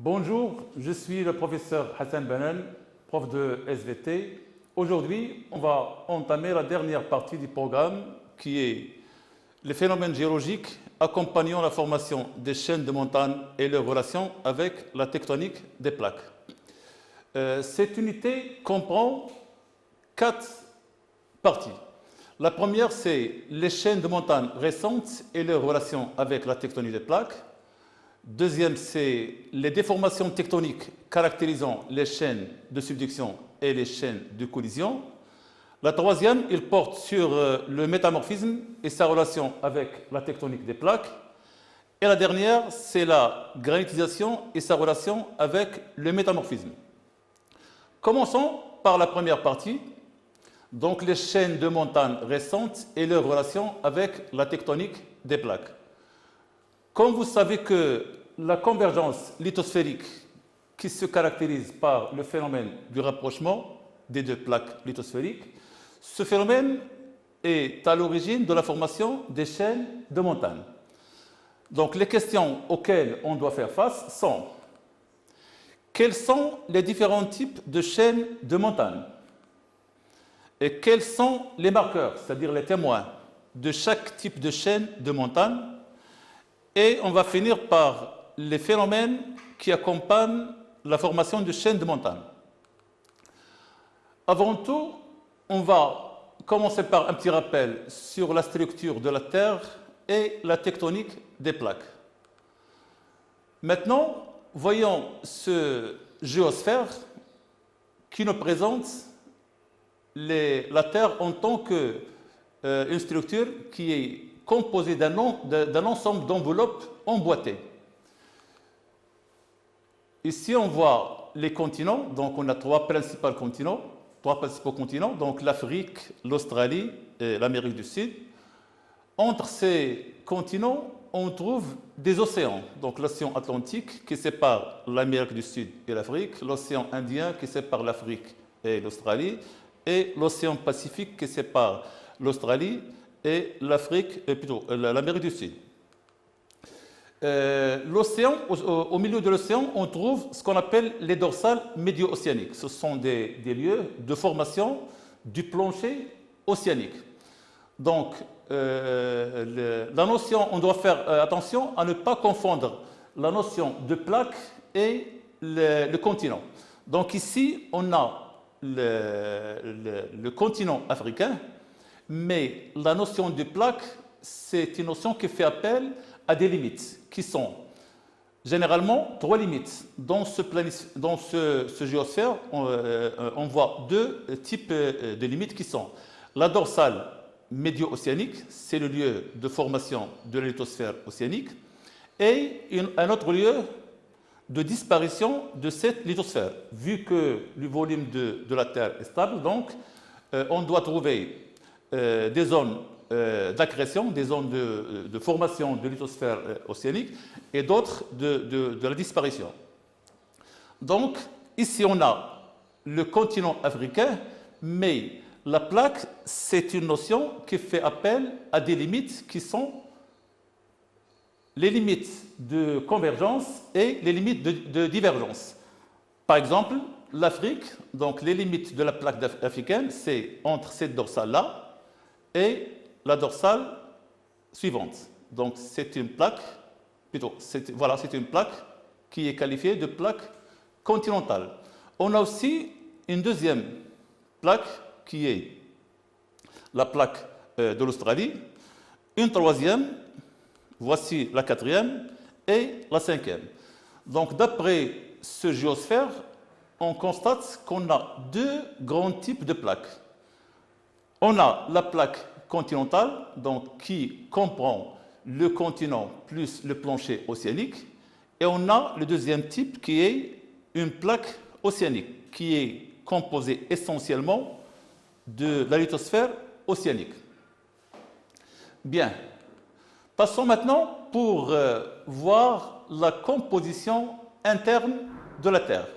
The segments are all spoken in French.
Bonjour, je suis le professeur Hassan Bennen, prof de SVT. Aujourd'hui, on va entamer la dernière partie du programme qui est les phénomènes géologiques accompagnant la formation des chaînes de montagnes et leurs relations avec la tectonique des plaques. Cette unité comprend 4 parties. La première, c'est les chaînes de montagnes récentes et leurs relations avec la tectonique des plaques. Deuxième, c'est les déformations tectoniques caractérisant les chaînes de subduction et les chaînes de collision. La troisième, il porte sur le métamorphisme et sa relation avec la tectonique des plaques. Et la dernière, c'est la granitisation et sa relation avec le métamorphisme. Commençons par la première partie, donc les chaînes de montagnes récentes et leur relation avec la tectonique des plaques. Comme vous savez que la convergence lithosphérique qui se caractérise par le phénomène du rapprochement des deux plaques lithosphériques, ce phénomène est à l'origine de la formation des chaînes de montagnes. Donc les questions auxquelles on doit faire face sont: quels sont les différents types de chaînes de montagnes? Et quels sont les marqueurs, c'est-à-dire les témoins, de chaque type de chaîne de montagne? Et on va finir par les phénomènes qui accompagnent la formation de chaînes de montagne. Avant tout, on va commencer par un petit rappel sur la structure de la Terre et la tectonique des plaques. Maintenant, voyons ce géosphère qui nous présente la Terre en tant qu'une structure qui est composée d'un ensemble d'enveloppes emboîtées. Ici, on voit les continents, donc on a trois principaux continents, donc l'Afrique, l'Australie et l'Amérique du Sud. Entre ces continents, on trouve des océans, donc l'océan Atlantique qui sépare l'Amérique du Sud et l'Afrique, l'océan Indien qui sépare l'Afrique et l'Australie, et l'océan Pacifique qui sépare l'Australie et l'Amérique du Sud. Au milieu de l'océan, on trouve ce qu'on appelle les dorsales médio-océaniques. Ce sont des lieux de formation du plancher océanique. Donc, la notion, on doit faire attention à ne pas confondre la notion de plaque et le continent. Donc ici, on a le continent africain, mais la notion de plaque, c'est une notion qui fait appel à des limites, qui sont généralement 3 limites. Dans ce géosphère, on voit 2 types de limites qui sont la dorsale médio-océanique, c'est le lieu de formation de la lithosphère océanique, et un autre lieu de disparition de cette lithosphère. Vu que le volume de la Terre est stable, donc on doit trouver des zones d'accrétion, des zones de formation de lithosphère océanique et d'autres de la disparition. Donc, ici, on a le continent africain, mais la plaque, c'est une notion qui fait appel à des limites qui sont les limites de convergence et les limites de divergence. Par exemple, l'Afrique, donc les limites de la plaque africaine, c'est entre cette dorsale-là et la dorsale suivante. Donc c'est une plaque, c'est une plaque qui est qualifiée de plaque continentale. On a aussi une deuxième plaque qui est la plaque de l'Australie, une troisième, voici la quatrième et la cinquième. Donc d'après ce géosphère, on constate qu'on a 2 grands types de plaques. On a la plaque continentale, donc qui comprend le continent plus le plancher océanique, et on a le deuxième type qui est une plaque océanique, qui est composée essentiellement de la lithosphère océanique. Bien, passons maintenant pour voir la composition interne de la Terre.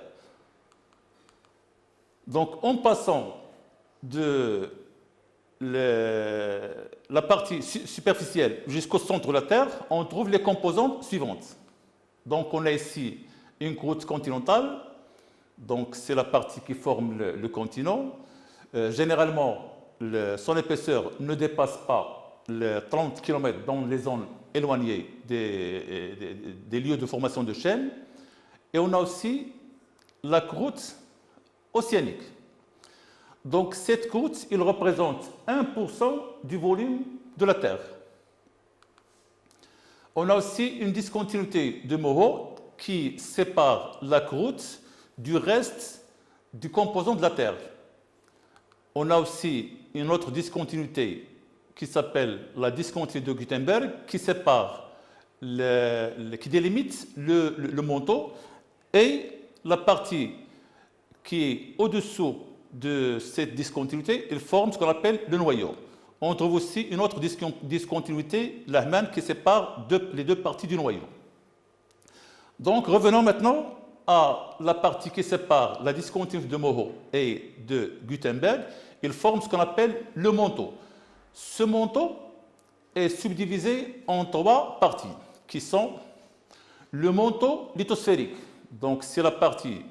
Donc en passant de la partie superficielle jusqu'au centre de la Terre, on trouve les composantes suivantes. Donc on a ici une croûte continentale, donc c'est la partie qui forme le continent. Généralement, son épaisseur ne dépasse pas les 30 km dans les zones éloignées des lieux de formation de chaînes. Et on a aussi la croûte océanique. Donc cette croûte, il représente 1% du volume de la Terre. On a aussi une discontinuité de Moreau qui sépare la croûte du reste du composant de la Terre. On a aussi une autre discontinuité qui s'appelle la discontinuité de Gutenberg, qui sépare, qui délimite le manteau, et la partie qui est au-dessous de cette discontinuité, elle forme ce qu'on appelle le noyau. On trouve aussi une autre discontinuité, l'Ahman, qui sépare les deux parties du noyau. Donc revenons maintenant à la partie qui sépare la discontinuité de Moreau et de Gutenberg. Il forme ce qu'on appelle le manteau. Ce manteau est subdivisé en trois parties, qui sont le manteau lithosphérique. Donc c'est la partie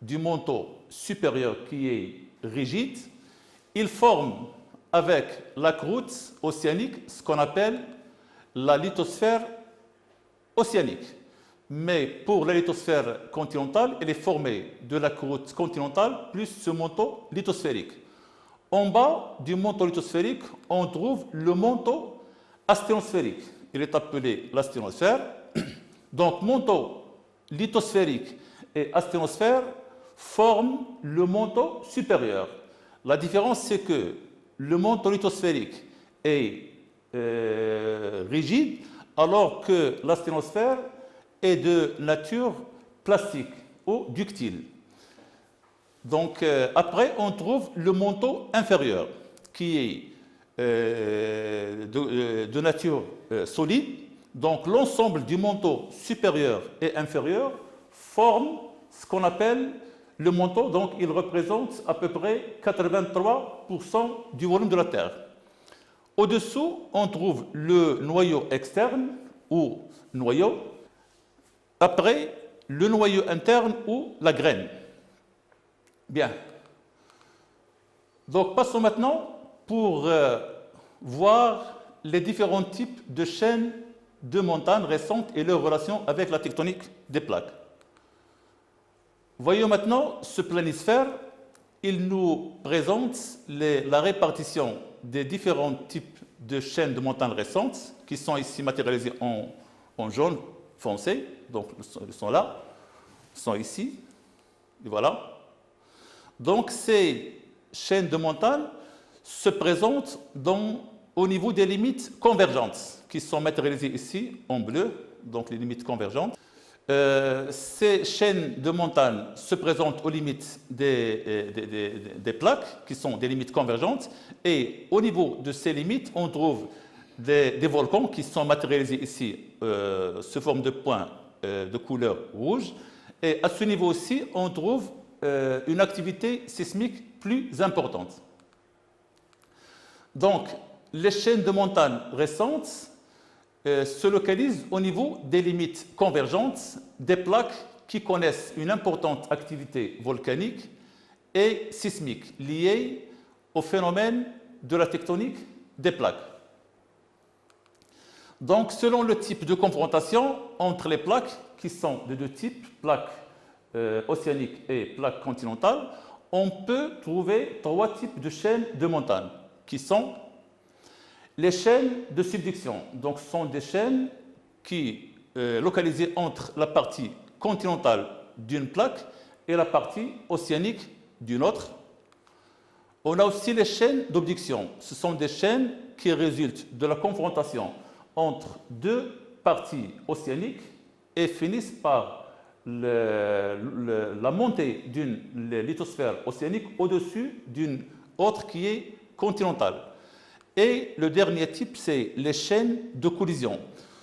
du manteau supérieur qui est rigide. Il forme avec la croûte océanique ce qu'on appelle la lithosphère océanique. Mais pour la lithosphère continentale, elle est formée de la croûte continentale plus ce manteau lithosphérique. En bas du manteau lithosphérique, on trouve le manteau asténosphérique. Il est appelé l'asténosphère. Donc, manteau lithosphérique et asténosphère forment le manteau supérieur. La différence, c'est que le manteau lithosphérique est rigide, alors que l'asténosphère est de nature plastique ou ductile. Donc, après, on trouve le manteau inférieur, qui est de nature solide. Donc, l'ensemble du manteau supérieur et inférieur forme ce qu'on appelle le manteau. Donc, il représente à peu près 83% du volume de la Terre. Au-dessous, on trouve le noyau externe ou noyau. Après, le noyau interne ou la graine. Bien. Donc, passons maintenant pour voir les différents types de chaînes de montagnes récentes et leur relation avec la tectonique des plaques. Voyons maintenant ce planisphère. Il nous présente la répartition des différents types de chaînes de montagnes récentes qui sont ici matérialisées en jaune foncé. Donc, ils sont là, ils sont ici, et voilà. Donc, ces chaînes de montagnes se présentent au niveau des limites convergentes qui sont matérialisées ici en bleu, donc les limites convergentes. Ces chaînes de montagnes se présentent aux limites des plaques qui sont des limites convergentes, et au niveau de ces limites, on trouve des volcans qui sont matérialisés ici sous forme de points de couleur rouge, et à ce niveau aussi, on trouve une activité sismique plus importante. Donc, les chaînes de montagnes récentes se localisent au niveau des limites convergentes des plaques qui connaissent une importante activité volcanique et sismique liée au phénomène de la tectonique des plaques. Donc, selon le type de confrontation entre les plaques, qui sont de deux types, plaques océaniques et plaques continentales, on peut trouver trois types de chaînes de montagnes, qui sont les chaînes de subduction. Donc, ce sont des chaînes qui localisées entre la partie continentale d'une plaque et la partie océanique d'une autre. On a aussi les chaînes d'obduction. Ce sont des chaînes qui résultent de la confrontation entre deux parties océaniques et finissent par la montée d'une lithosphère océanique au-dessus d'une autre qui est continentale. Et le dernier type, c'est les chaînes de collision.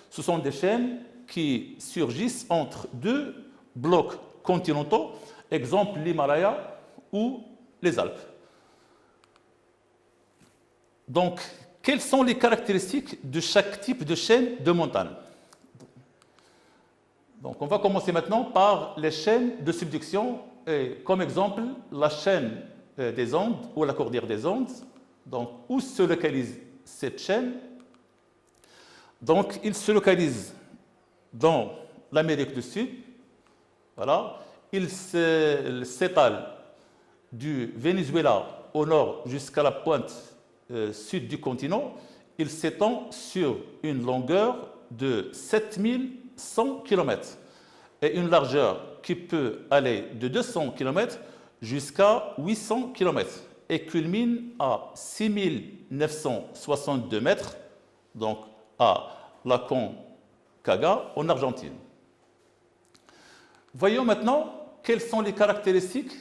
Ce sont des chaînes qui surgissent entre deux blocs continentaux, exemple l'Himalaya ou les Alpes. Donc, quelles sont les caractéristiques de chaque type de chaîne de montagne? Donc on va commencer maintenant par les chaînes de subduction, et comme exemple la chaîne des Andes ou la cordillère des Andes. Donc où se localise cette chaîne? Donc il se localise dans l'Amérique du Sud. Voilà. Il s'étale du Venezuela au nord jusqu'à la pointe sud du continent. Il s'étend sur une longueur de 7100 km et une largeur qui peut aller de 200 km jusqu'à 800 km et culmine à 6962 mètres, donc à la Concagua en Argentine. Voyons maintenant quelles sont les caractéristiques